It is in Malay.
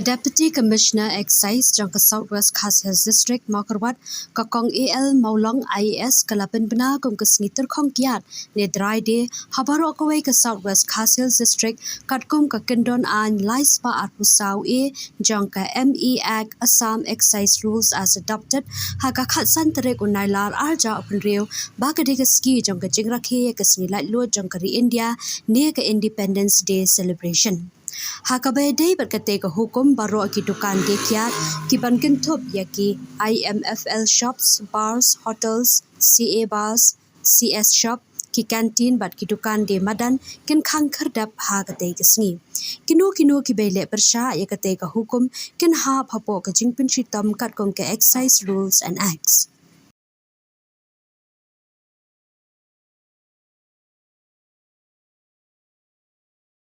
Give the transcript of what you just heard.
Deputy Commissioner Excise jangka Southwest Khasi District Makarwat kakong AL Maulong IAS kala Pynbna kum kesngi tyrkhong kyiad ne dry day habaro kawei ke Southwest Khasi District katkum ka kendon an laispa at pusau jangka ME Act Assam Excise Rules as adopted haka khatsan terek unai lar arja apnriu bagade ke ski jangka jingrakhe kesngi laitlo jangka ri India ne ke Independence Day celebration. Hakabai day berkata ke hukum baroh ki dukan ke kyiad ki bankin thup ya ki IMFL shops, bars, hotels, CA bars, CS shop ki canteen bat ki dukan de madan kin khang khardap ha kate ke sngi kino ki bele persha ya kate ke hukum kin ha phapo ke jingpin shitam kat kong ke excise rules and acts.